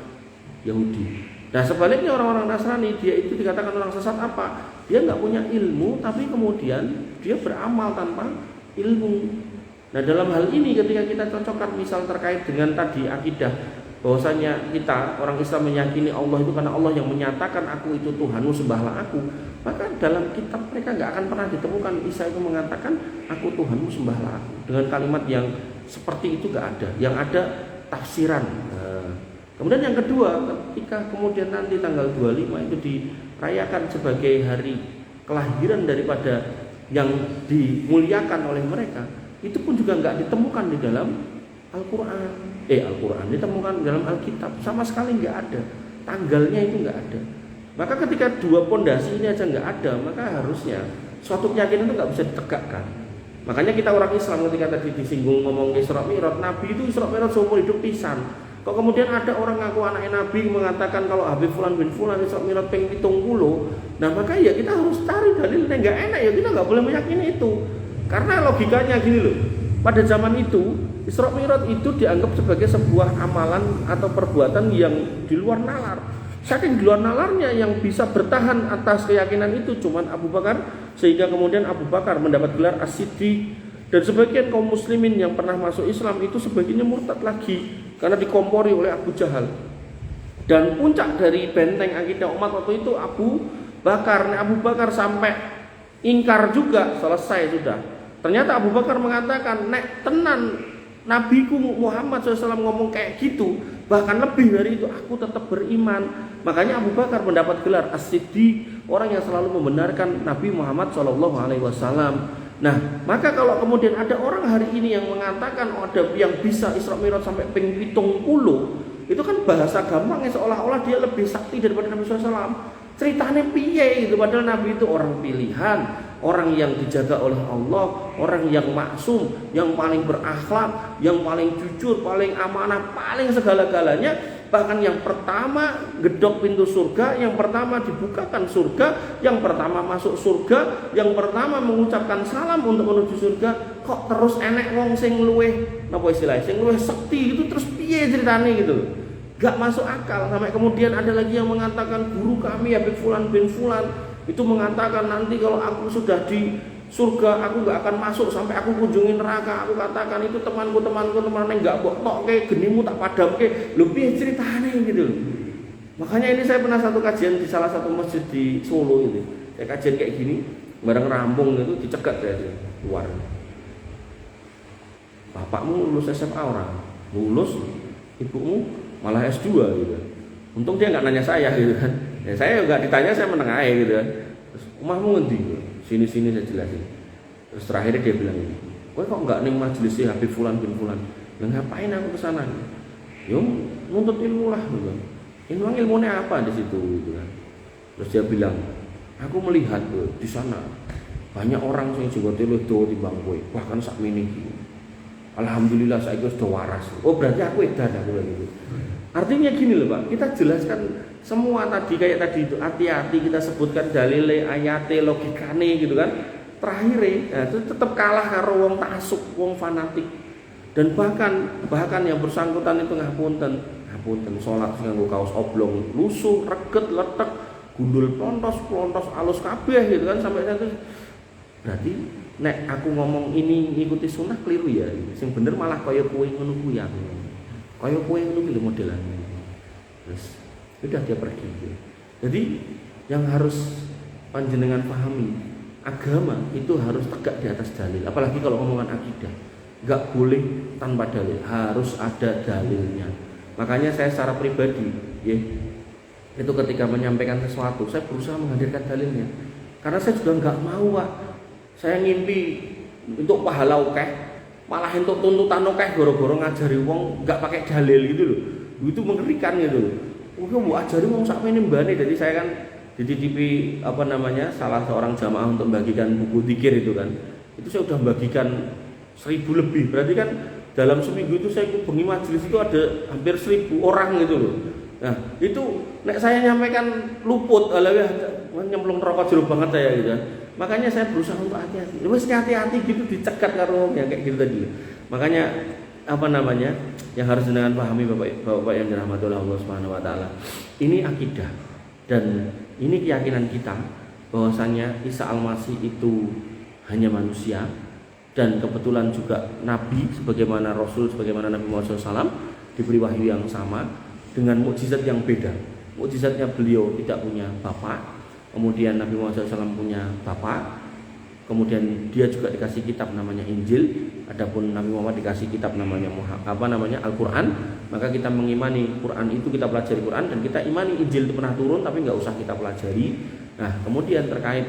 Yahudi. Nah, sebaliknya orang-orang Nasrani, dia itu dikatakan orang sesat apa? Dia nggak punya ilmu tapi kemudian dia beramal tanpa ilmu. Nah, dalam hal ini ketika kita cocokkan misal terkait dengan tadi akidah, bahwasanya kita orang Islam meyakini Allah itu karena Allah yang menyatakan aku itu Tuhanmu, sembahlah aku, maka dalam kitab mereka nggak akan pernah ditemukan Isa itu mengatakan aku Tuhanmu, sembahlah aku. Dengan kalimat yang seperti itu nggak ada. Yang ada tafsiran. Nah, kemudian yang kedua, ketika kemudian nanti tanggal 25 itu dirayakan sebagai hari kelahiran daripada yang dimuliakan oleh mereka, itu pun juga nggak ditemukan di dalam Al-Quran. Al-Quran ditemukan dalam Alkitab, sama sekali nggak ada. Tanggalnya itu nggak ada. Maka ketika dua pondasi ini aja nggak ada, maka harusnya suatu keyakinan itu nggak bisa ditegakkan. Makanya kita orang Islam ketika tadi disinggung ngomong Isra Mi'raj, Nabi itu Isra Mi'raj seumur hidup pisan. Kok kemudian ada orang ngaku anaknya Nabi mengatakan kalau Habib Fulan bin Fulan Isra Mi'raj ping 70. Nah, maka ya kita harus cari dalilnya. Nggak enak ya kita nggak boleh meyakini itu. Karena logikanya gini loh. Pada zaman itu Isra Mi'raj itu dianggap sebagai sebuah amalan atau perbuatan yang di luar nalar. Saking di luar nalarnya yang bisa bertahan atas keyakinan itu cuman Abu Bakar, sehingga kemudian Abu Bakar mendapat gelar As-Siddiq, dan sebagian kaum muslimin yang pernah masuk Islam itu sebagiannya murtad lagi karena dikompori oleh Abu Jahal. Dan puncak dari benteng akidah umat waktu itu Abu Bakar. Nah, Abu Bakar sampai ingkar juga, selesai sudah. Ternyata Abu Bakar mengatakan, nek tenan Nabiku Muhammad SAW ngomong kayak gitu, bahkan lebih dari itu, aku tetap beriman. Makanya Abu Bakar mendapat gelar As-Siddiq, orang yang selalu membenarkan Nabi Muhammad SAW. Nah, maka kalau kemudian ada orang hari ini yang mengatakan ada yang bisa Isra Mi'raj sampai ping 70, itu kan bahasa gampangnya seolah-olah dia lebih sakti daripada Nabi SAW. Ceritanya piye gitu, padahal Nabi itu orang pilihan, orang yang dijaga oleh Allah, orang yang maksum, yang paling berakhlak, yang paling jujur, paling amanah, paling segala-galanya. Bahkan yang pertama gedok pintu surga, yang pertama dibukakan surga, yang pertama masuk surga, yang pertama mengucapkan salam untuk menuju surga. Kok terus enek wong sing luweh napa istilahnya, sing luweh sekti gitu, terus piye ceritanya gitu. Gak masuk akal. Sampai kemudian ada lagi yang mengatakan guru kami Habib Fulan bin Fulan itu mengatakan nanti kalau aku sudah Surga aku nggak akan masuk sampai aku kunjungi neraka. Aku katakan itu temanku teman yang nggak mbok ke genimu tak padamke. Lho piye ceritane gitu. Makanya ini saya pernah satu kajian di salah satu masjid di Solo itu. Saya kajian kayak gini, bareng rampung itu dicegat saya keluar. Bapakmu lulus SMA orang, lulus, ibumu malah S2 gitu. Untung dia nggak nanya saya gitu kan. Ya, saya nggak ditanya, saya menengah gitu kan. Terus rumahmu ngendi? Sini saya jelasin. Terus terakhir dia bilang ini, kowe kok nggak ning majelis Habib Fulan bin Fulan? Lah ngapain aku kesana? Yo nuntut ilmu lah gitu. Ilmunya apa di situ gitu kan. Terus dia bilang, aku melihat di sana banyak orang yang juga luwih dawa timbang kowe, bahkan sak mini iki. Alhamdulillah saya sudah waras. Oh berarti aku edan aku gitu. Artinya gini loh Pak, kita jelaskan semua tadi kayak tadi itu, hati-hati kita sebutkan dalile, ayate, logikane gitu kan. Terakhir itu tetap kalah karo wong taksub, wong fanatik. Dan bahkan yang bersangkutan itu ngapunten salat nganggo kaos oblong, lusuh, reget, letek, gundul plontos alus kabeh gitu kan sampai itu. Berarti nek aku ngomong ini ngikuti sunnah keliru ya. Sing bener malah kaya kowe ngono kuwi ya. Kaya kowe ngono kuwi modelan. Terus udah dia pergi. Jadi yang harus panjenengan pahami, agama itu harus tegak di atas dalil. Apalagi kalau ngomongan akidah, enggak boleh tanpa dalil, harus ada dalilnya. Makanya saya secara pribadi, ya, itu ketika menyampaikan sesuatu, saya berusaha menghadirkan dalilnya. Karena saya juga enggak mau, Pak. Saya ngimpi untuk pahala akeh, malah untuk tuntutan akeh goro-goro ngajari wong enggak pakai dalil gitu loh. Itu mengerikan gitu loh. Oke, mau ajari wong sakmene mbane. Jadi saya kan dititipi salah seorang jamaah untuk membagikan buku dzikir itu kan. Itu saya sudah membagikan 1000 lebih. Berarti kan dalam seminggu itu saya bengi majelis itu ada hampir 1000 orang gitu loh. Nah, itu nek saya nyampaikan luput, ya nyemplung rokok jeruk banget saya gitu. Makanya saya berusaha untuk hati-hati. Wes hati-hati gitu dicegat karo ya kayak gitu tadi. Makanya yang harus dengan pahami Bapak yang dirahmati oleh Allah Subhanahu wa taala. Ini akidah dan ini keyakinan kita bahwasanya Isa Al-Masih itu hanya manusia dan kebetulan juga nabi sebagaimana Rasul, sebagaimana Nabi Muhammad SAW diberi wahyu yang sama dengan mukjizat yang beda. Mukjizatnya beliau tidak punya bapak, kemudian Nabi Muhammad SAW punya bapak, kemudian dia juga dikasih kitab namanya Injil. Adapun Nabi Muhammad dikasih kitab namanya Al-Quran. Maka kita mengimani Quran itu, kita pelajari Quran, dan kita imani Injil itu pernah turun tapi nggak usah kita pelajari. Nah kemudian terkait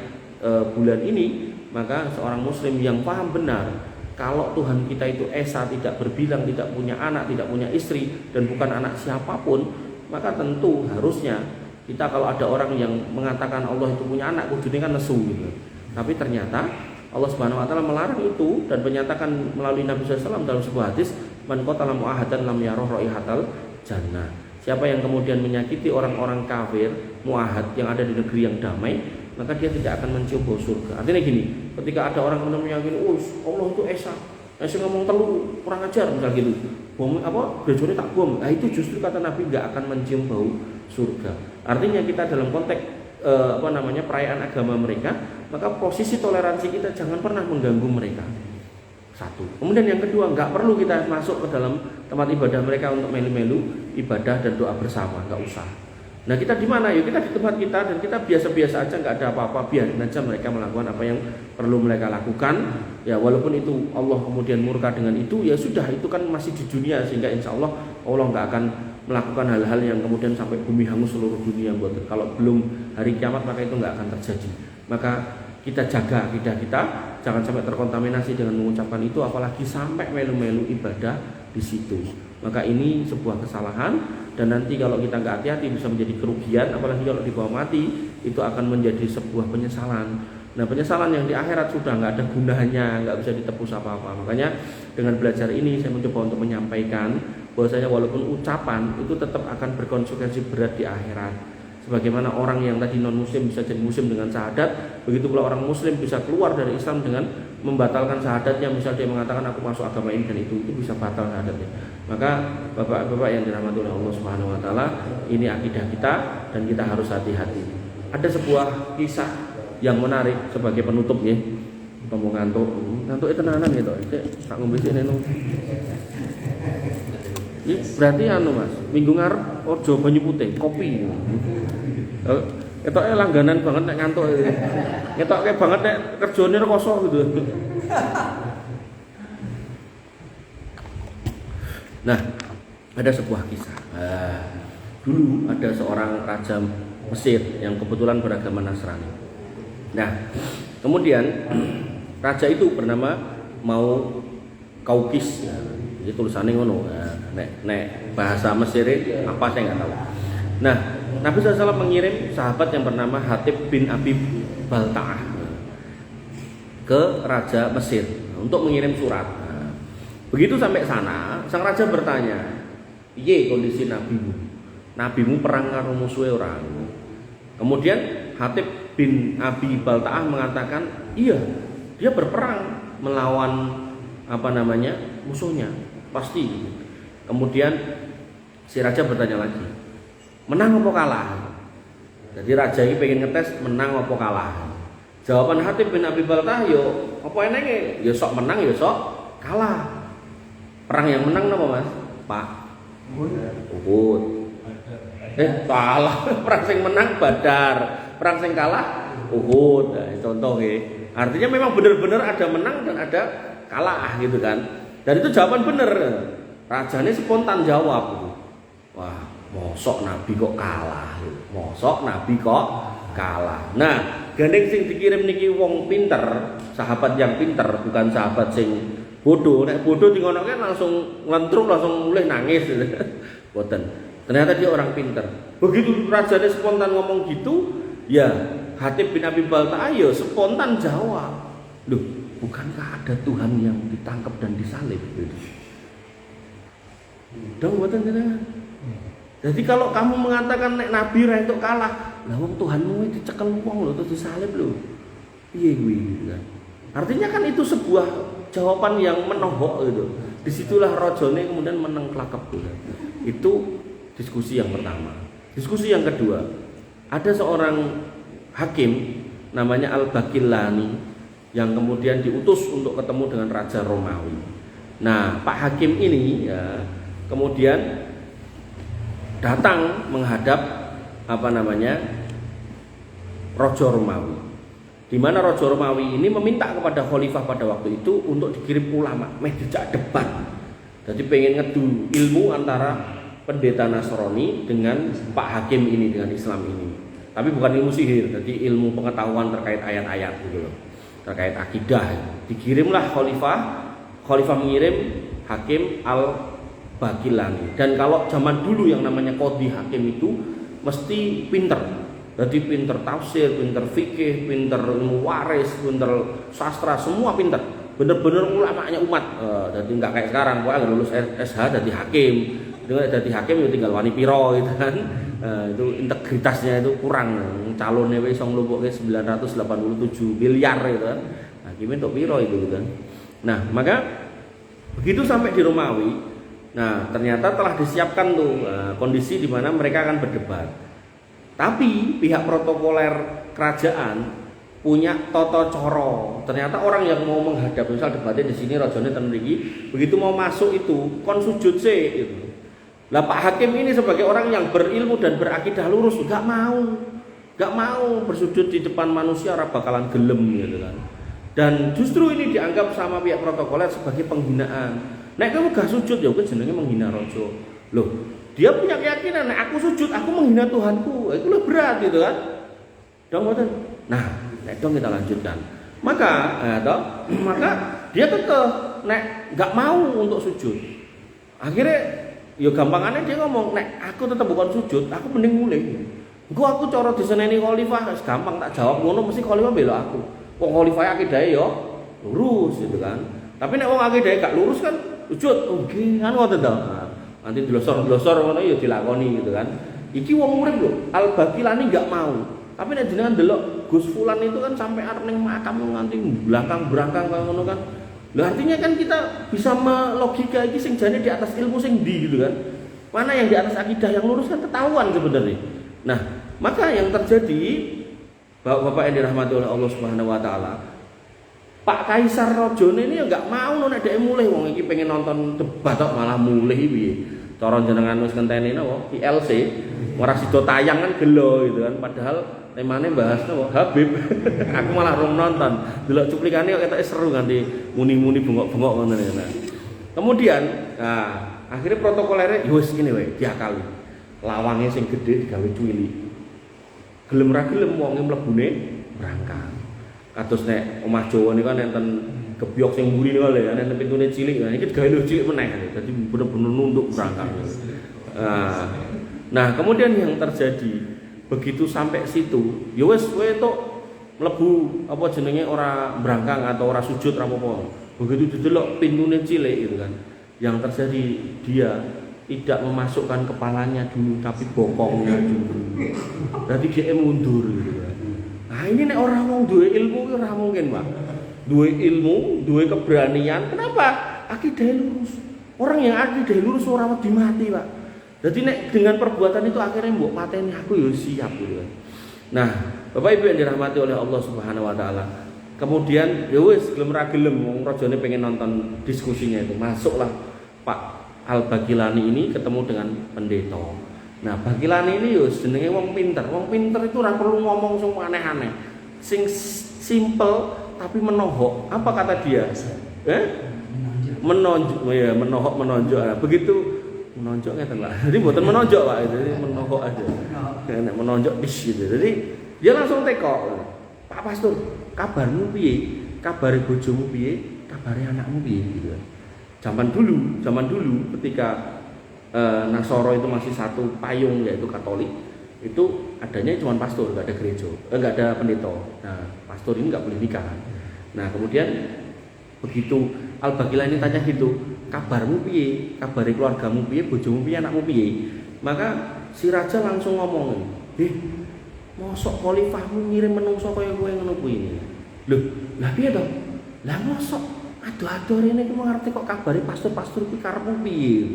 bulan ini, maka seorang muslim yang paham benar kalau Tuhan kita itu esa, tidak berbilang, tidak punya anak, tidak punya istri, dan bukan anak siapapun, maka tentu harusnya kita kalau ada orang yang mengatakan Allah itu punya anak, kudune kan nesu gitu. Tapi ternyata Allah Subhanahu wa taala melarang itu dan menyatakan melalui Nabi SAW dalam sebuah hadis, man qatala mu'ahadan lam yarah raihatal jannah. Siapa yang kemudian menyakiti orang-orang kafir mu'ahad yang ada di negeri yang damai, maka dia tidak akan mencium bau surga. Artinya gini, ketika ada orang kemudian meyakini, Allah itu esa, ngomong telu kurang ajar misal gitu, bom gerejone tak bom. Nah itu justru kata Nabi nggak akan mencium bau surga. Artinya kita dalam konteks perayaan agama mereka, maka posisi toleransi kita jangan pernah mengganggu mereka. Satu. Kemudian yang kedua, nggak perlu kita masuk ke dalam tempat ibadah mereka untuk melu-melu ibadah dan doa bersama, nggak usah. Nah kita di mana? Yuk kita di tempat kita dan kita biasa-biasa aja, nggak ada apa-apa, biarin aja mereka melakukan apa yang perlu mereka lakukan. Ya walaupun itu Allah kemudian murka dengan itu, ya sudah, itu kan masih di dunia, sehingga insya Allah nggak akan melakukan hal-hal yang kemudian sampai bumi hangus seluruh dunia. Kalau belum hari kiamat maka itu nggak akan terjadi. Maka kita jaga akidah kita, jangan sampai terkontaminasi dengan mengucapkan itu, apalagi sampai melu-melu ibadah di situ. Maka ini sebuah kesalahan, dan nanti kalau kita nggak hati-hati bisa menjadi kerugian, apalagi kalau dibawa mati itu akan menjadi sebuah penyesalan. Nah penyesalan yang di akhirat sudah nggak ada gunanya, nggak bisa ditebus apa-apa. Makanya dengan belajar ini saya mencoba untuk menyampaikan bahwasanya walaupun ucapan itu tetap akan berkonsekuensi berat di akhirat. Sebagaimana orang yang tadi non muslim bisa jadi muslim dengan syahadat, begitu pula orang muslim bisa keluar dari Islam dengan membatalkan syahadatnya. Misal dia mengatakan aku masuk agama ini dan itu bisa batal syahadatnya. Maka bapak-bapak yang dirahmati oleh Allah Subhanahu wa taala, ini akidah kita dan kita harus hati-hati. Ada sebuah kisah yang menarik sebagai penutupnya. Ngomong ngantuk. Ngantuk tenanan gitu. Tak ngombe sik neno. Ini berarti anu Mas, minggu ngarep ojo banyu putih, kopi. Ketoke langganan banget nek ngantuk. Ketoke banget nek kerjane rekoso gitu. Nah, ada sebuah kisah. Dulu ada seorang raja Mesir yang kebetulan beragama Nasrani. Nah, kemudian raja itu bernama Kaukis. Jadi tulisannya ngono. Nek bahasa Mesir apa saya nggak tahu. Nah, Nabi SAW mengirim sahabat yang bernama Hatib bin Abi Balta'ah ke raja Mesir untuk mengirim surat. Begitu sampai sana, sang raja bertanya, "Piye kondisi nabimu? Nabimu perang karo musuhe orang?" Kemudian Hatib bin Abi Balta'ah mengatakan, "Iya, dia berperang melawan musuhnya, pasti." Kemudian si raja bertanya lagi, "Menang apa kalah?" Jadi raja ini pengen ngetes menang apa kalah. Jawaban Hatib bin Abi Balta'ah, yo apa enenge? Ya sok menang, ya sok kalah. Perang yang menang apa Mas? Pak Uhud. Salah. Perang yang menang Badar. Perang yang kalah Uhud. Nah, contoh ya. Artinya memang benar-benar ada menang dan ada kalah gitu kan. Dan itu jawaban benar. Rajanya spontan jawab. Wah, mosok Nabi kok kalah. Mosok Nabi kok kalah. Nah, gandeng sing dikirim niki wong pinter, sahabat yang pinter, bukan sahabat sing bodoh. Nek bodoh di ngono kan langsung nglentruk, langsung mulai nangis. Boten. Ternyata dia orang pinter. Begitu rajanya spontan ngomong gitu, ya Hatib bin Abi Balta'ah ya spontan jawab. Loh, bukankah ada Tuhan yang ditangkap dan disalib? Dong boten jenengan. Jadi kalau kamu mengatakan nek nabi ra entuk kalah, lah wong Tuhanmu iki dicekel wong lho terus disalib lho. Piye kuwi kan? Artinya kan itu sebuah jawaban yang menohok gitu. Disitulah rajane kemudian meneng klakep gitu. Itu diskusi yang pertama. Diskusi yang kedua, ada seorang hakim namanya Al-Baqillani yang kemudian diutus untuk ketemu dengan Raja Romawi. Nah, Pak Hakim ini ya kemudian datang menghadap Raja Romawi. Di mana Raja Romawi ini meminta kepada khalifah pada waktu itu untuk dikirim ulama, dijak debat. Jadi pengen ngedu ilmu antara pendeta Nasrani dengan Pak Hakim ini, dengan Islam ini. Tapi bukan ilmu sihir, jadi ilmu pengetahuan terkait ayat-ayat gitu loh. Terkait akidah. Dikirimlah khalifah mengirim Hakim Al-Baqillani. Dan kalau zaman dulu yang namanya qadhi hakim itu mesti pinter. Jadi pinter tafsir, pinter fikih, pinter ilmu waris, pinter sastra, semua pinter. Bener-bener ulamanya umat. Jadi nggak kayak sekarang, pokoknya lulus SH jadi hakim. Jadi hakim ya tinggal wani piro gitu kan. Itu integritasnya itu kurang. Calonnya wis iso nglumpukke 987 miliar gitu kan. Hakimnya untuk piro itu kan. Nah, maka begitu sampai di Romawi, nah ternyata telah disiapkan tuh kondisi di mana mereka akan berdebat. Tapi pihak protokoler kerajaan punya toto coro. Ternyata orang yang mau menghadap, misal debatnya di sini rajane ten mriki, begitu mau masuk itu kon sujud sih gitu. Lah Pak Hakim ini sebagai orang yang berilmu dan berakidah lurus nggak mau bersujud di depan manusia, ora bakalan gelem gitu kan. Dan justru ini dianggap sama pihak protokoler sebagai penghinaan. Nek kamu gak sujud ya kan jenenge menghina raja. Loh, dia punya keyakinan nek aku sujud aku menghina Tuhanku. Itu lebih berat gitu kan. Dong boten. Nah, nek dong kita lanjutkan. Maka dia tetap nek gak mau untuk sujud. Akhirnya ya gampangannya dia ngomong, nek aku tetap bukan sujud, aku mending mulai. Aku cara diseneni khalifah, gampang tak jawab ngono mesti khalifah bela aku. Wong khalifah akidahe yo lurus gitu kan. Tapi nek wong akidahe gak lurus kan sujud. Oke, kan ngoten to. Nanti dilosor-losor ngono ya dilakoni gitu kan. Iki wong urip lho, Al-Baqillani gak mau. Tapi nek jenengan delok Gus Fulan itu kan sampai arep ning makam nganti belakang-belakang kaya ngono kan. Lah artinya kan kita bisa melogika iki sing jane di atas ilmu sing ndi gitu kan. Mana yang di atas akidah yang lurus kan ketahuan sebenarnya. Nah, maka yang terjadi Bapak-bapak yang dirahmati oleh Allah Subhanahu wa taala, Pak Kaisar Rajane ini enggak mau nek dhek mulih wong iki pengen nonton debat kok malah mulih piye. Cara jenengan wis ngenteni napa ILC ora sida tayang kan gelo gitu kan padahal temane bahas napa Habib. Aku malah rong nonton. Delok cuplikane kok ketoke seru nganti muni-muni bengok-bengok ngoten nah. Kemudian akhirnya protokolernya wis ngene wae diakali. Lawange sing gedhe digawe cuwili. Gelem ra gelem wonge mlebune berangkat. Kados nek omah Jawa niku kan enten gebyok sing mburi niku lho, nek pintune cilik. Nah, iki digawe cilik meneh. Dadi bener-bener nunduk berangkat. Nah, kemudian yang terjadi begitu sampai situ, ya wis kowe tok mlebu apa jenenge ora brangkang atau ora sujud ra apa-apa. Begitu didelok pintune cilik gitu kan. Yang terjadi dia tidak memasukkan kepalanya dulu tapi bokongnya dulu. Berarti dia mundur gitu kan. Nah ini nek orang wong duwe ilmu ora mungkin, Pak. Duwe ilmu, duwe keberanian. Kenapa? Akidah lurus. Orang yang akidah lurus ora wedi mati, Pak. Jadi nek dengan perbuatan itu akhirnya mbok mateni aku ya siap gitu. Nah, Bapak Ibu yang dirahmati oleh Allah Subhanahu wa taala. Kemudian ya wis gelem ra gelem wong rajane pengen nonton diskusinya itu. Masuklah Pak Al-Bagilani ini ketemu dengan pendeta. Nah, Bagilani ini yo jenenge wong pinter. Wong pinter itu ora perlu ngomong sing aneh-aneh. Sing simple tapi menohok. Apa kata dia? Menonjok. Ya, menohok menonjok. Nah, begitu menonjok ngeten Pak. Jadi mboten menonjok Pak, jadi menohok aja. Nek menonjok dis gitu. Jadi dia langsung teko. Pak Pastor, kabarmu piye? Kabare bojomu piye? Kabare anakmu piye gitu. Zaman dulu ketika Nasoro itu masih satu payung yaitu Katolik, itu adanya cuma pastor, nggak ada gereja, nggak ada pendeta. Nah, pastor ini nggak boleh nikah. Nah, kemudian begitu Al-Bagila ini tanya gitu, kabarmu piye, kabari keluargamu piye, bojomu piye, anakmu piye. Maka si raja langsung ngomong, mosok khalifahmu ngirim menungso kaya kowe ngono kuwi. Lho, lah piye to? Lah mosok aduh-aduh rene iki ngerti kok kabari pastor-pastor kuwi karepmu piye.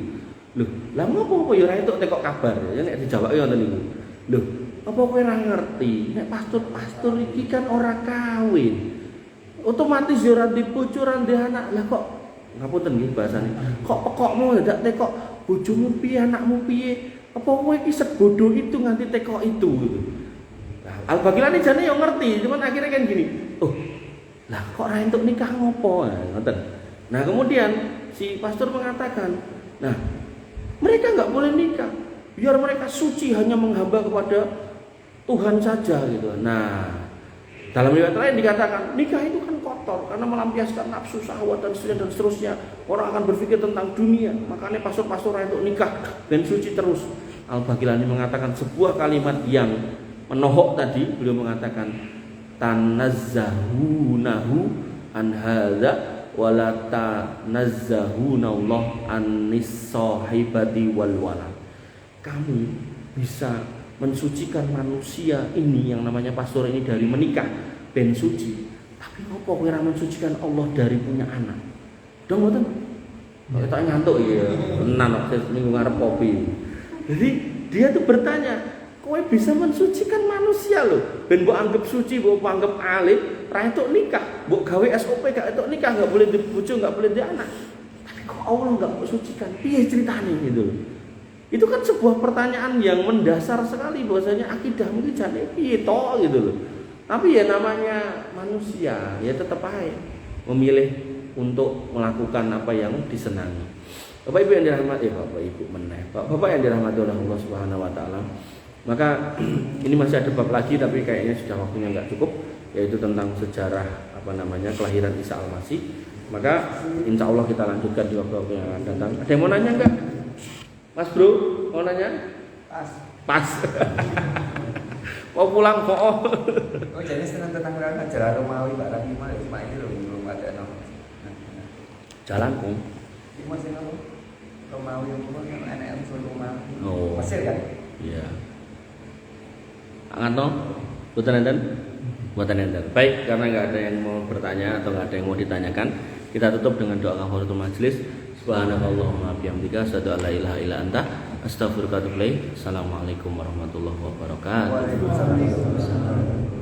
Loh, lah ngopo ya ora entuk tekok kabar. Ya nek dijawab ya ngoten niku. Loh, apa kowe ora ngerti? Nek pastor iki kan ora kawin. Otomatis ya ora dibojo, ora ndek anak. Lah kok ngapunten nggih bahasane. Kok pekokmu ndak tekok bojomu piye, anakmu piye? Apa kowe iki sebodoh itu nganti tekok itu gitu. Nah, Al-Bagilani jane ya ngerti, cuman akhirnya kan gini. Oh, lah kok ora entuk nikah ngopo? Ngoten. Nah, kemudian si pastor mengatakan, nah, mereka nggak boleh nikah, biar mereka suci hanya menghamba kepada Tuhan saja gitu. Nah, dalam riwayat lain dikatakan nikah itu kan kotor karena melampiaskan nafsu syahwat dan seterusnya. Orang akan berpikir tentang dunia, makanya pastor-pastor itu nikah dan suci terus. Al-Bagilani mengatakan sebuah kalimat yang menohok tadi. Beliau mengatakan tanazzahunahu an hadza wala tanazzahuna Allah anis sahibati wal walad. Kami bisa mensucikan manusia ini yang namanya pastor ini dari menikah ben suci. Tapi ngopo kowe ora mensucikan Allah dari punya anak? Dong mboten. Kok tak ngantuk ya. Tenan kok minggu ngarep kopi. Jadi dia tuh bertanya, kowe bisa mensucikan manusia loh. Ben mbok anggap suci, mbok anggap alim, ra entuk nikah, mbok gawe SOP gak entuk nikah, enggak boleh dibojo, enggak boleh di anak. Tapi kok Allah enggak mbok sucikan? Piye ceritane gitu loh. Itu kan sebuah pertanyaan yang mendasar sekali bahwasanya akidahmu itu jane piye to gitu loh. Tapi ya namanya manusia, ya tetap aja memilih untuk melakukan apa yang disenangi. Bapak Ibu yang dirahmati, Bapak Ibu meneh, Bapak yang dirahmati oleh Allah Subhanahu wa taala. Maka ini masih ada bab lagi tapi kayaknya sudah waktunya enggak cukup, yaitu tentang sejarah kelahiran Isa Al-Masih. Maka insya Allah kita lanjutkan di waktu yang akan datang. Ada yang mau nanya enggak? Mas Bro, mau nanya? Pas. Mau pulang kok. Oh jadi senang tentang ajaran Romawi Pak Rafi cuma ini loh belum ada no. Jalan kok. Ini masih no Romawi yang anak unsur Romawi. Oh. Mesir kan? Iya. Angan no? Buatan enten? Baik, karena nggak ada yang mau bertanya atau nggak ada yang mau ditanyakan, kita tutup dengan doa kafaratul majelis. Subhanakallahumma bihamdika asyhadu an la ilaha illa anta astaghfiruka wa atubu ilaik. Assalamualaikum warahmatullahi wabarakatuh. Waalaikumsalam.